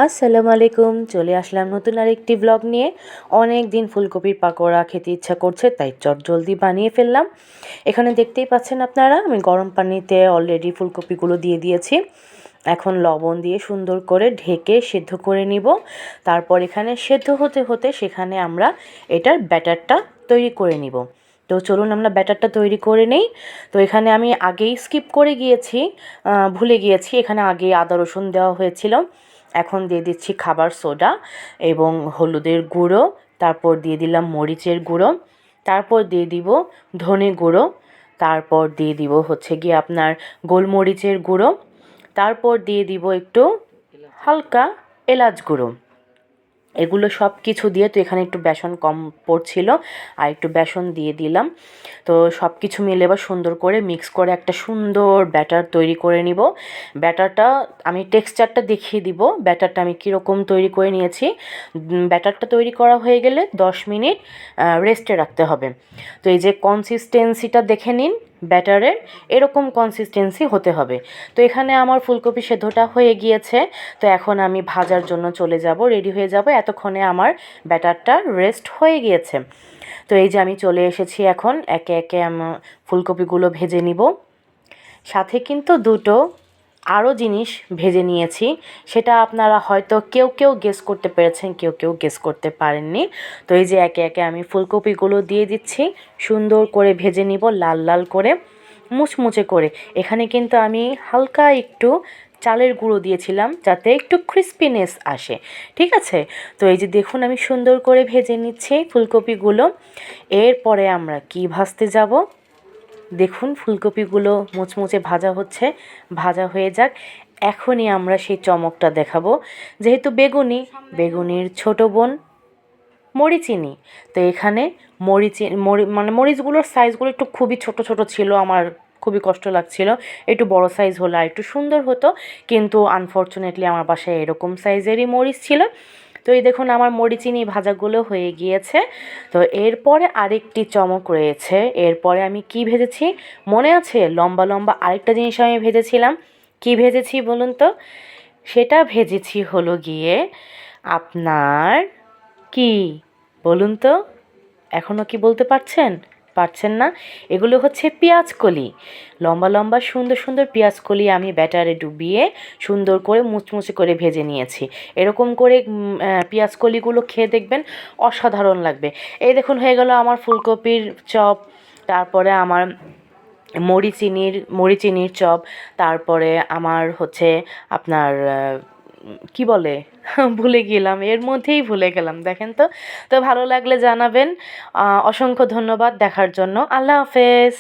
আসসালামু আলাইকুম, চলে আসলাম নতুন আরেকটি ব্লগ নিয়ে। অনেক দিন ফুলকপির পাকোড়া খেতে ইচ্ছা করছে, তাই চটজলদি বানিয়ে ফেললাম। এখানে দেখতেই পাচ্ছেন আপনারা, আমি গরম পানিতে অলরেডি ফুলকপিগুলো দিয়ে দিয়েছি। এখন লবণ দিয়ে সুন্দর করে ঢেকে সেদ্ধ করে নিব। তারপর এখানে সেদ্ধ হতে হতে সেখানে আমরা এটার ব্যাটারটা তৈরি করে নিব। তো চলুন আমরা ব্যাটারটা তৈরি করে নেই। তো এখানে আমি আগেই স্কিপ করে গিয়েছি, ভুলে গিয়েছি, এখানে আগে আদা রসুন দেওয়া হয়েছিল। এখন দিয়ে দিচ্ছি খাবার সোডা এবং হলুদের গুঁড়ো, তারপর দিয়ে দিলাম মরিচের গুঁড়ো, তারপর দিয়ে দিব ধনে গুঁড়ো, তারপর দিয়ে দিব হচ্ছে গিয়ে আপনার গোলমরিচের গুঁড়ো, তারপর দিয়ে দিব একটু হালকা এলাচ গুঁড়ো। এগুলো সব কিছু দিয়ে, তো এখানে একটু বেসন কম পড়ছিল, আর একটু বেসন দিয়ে দিলাম। তো সব কিছু মিলে এবার সুন্দর করে মিক্স করে একটা সুন্দর ব্যাটার তৈরি করে নিব। ব্যাটারটা আমি টেক্সচারটা দেখিয়ে দিব, ব্যাটারটা আমি কীরকম তৈরি করে নিয়েছি। ব্যাটারটা তৈরি করা হয়ে গেলে 10 মিনিট রেস্টে রাখতে হবে। তো এই যে কনসিস্টেন্সিটা দেখে নিন ব্যাটারের, এরকম কনসিস্টেন্সি হতে হবে। তো এখানে আমার ফুলকপি সেদ্ধটা হয়ে গিয়েছে। তো এখন আমি ভাজার জন্য চলে যাব, রেডি হয়ে যাব। এতক্ষণে আমার ব্যাটারটা রেস্ট হয়ে গিয়েছে। তো এই যে আমি চলে এসেছি, এখন একে একে আমার ফুলকপিগুলো ভেজে নিব। সাথে কিন্তু দুটো আরও জিনিস ভেজে নিয়েছি, সেটা আপনারা হয়তো কেউ কেউ গেস করতে পেরেছেন, কেউ কেউ গেস করতে পারেননি। তো এই যে একে একে আমি ফুলকপিগুলো দিয়ে দিচ্ছি, সুন্দর করে ভেজে নিব, লাল লাল করে, মুচমুচে করে। এখানে কিন্তু আমি হালকা একটু চালের গুঁড়ো দিয়েছিলাম যাতে একটু ক্রিস্পিনেস আসে, ঠিক আছে। তো এই যে দেখুন আমি সুন্দর করে ভেজে নিচ্ছি ফুলকপিগুলো। এরপরে আমরা কি ভাজতে যাব, দেখুন ফুলকপিগুলো মুচমুচে ভাজা হচ্ছে, ভাজা হয়ে যাক। এখনই আমরা সেই চমকটা দেখাবো। যেহেতু বেগুনির ছোট বোন মরিচিনি, তো এখানে মানে মরিচগুলোর সাইজগুলো একটু খুবই ছোট ছোট ছিল, আমার খুবই কষ্ট লাগছিল। একটু বড় সাইজ হলে আর একটু সুন্দর হতো, কিন্তু আনফর্চুনেটলি আমার বাসায় এরকম সাইজেরই মরিচ ছিল। তো এই দেখুন আমার মরিচিনি ভাজাগুলো হয়ে গিয়েছে। তো এরপরে আরেকটি চমক রয়েছে। এরপরে আমি কি ভেজেছি মনে আছে? লম্বা লম্বা আরেকটা জিনিস আমি ভেজেছিলাম। কি ভেজেছি বলুন তো? সেটা ভেজেছি হলো গিয়ে আপনার, কি বলুন তো? এখনও কি বলতে পারছেন? পারছেন না? এগুলো হচ্ছে পেঁয়াজকলি। লম্বা লম্বা সুন্দর সুন্দর পেঁয়াজকলি আমি ব্যাটারে ডুবিয়ে সুন্দর করে মুচমুচে করে ভেজে নিয়েছি। এরকম করে পেঁয়াজকলিগুলো খেয়ে দেখবেন, অসাধারণ লাগবে। এই দেখুন হয়ে গেল আমার ফুলকপির চপ, তারপরে আমার মরিচিনির চপ, তারপরে আমার হচ্ছে আপনার কি বলে ভুলে গেলাম, এর মধ্যেই ভুলে গেলাম, দেখেন তো। তো ভালো লাগলে জানাবেন। অসংখ্য ধন্যবাদ দেখার জন্য। আল্লাহ হাফেজ।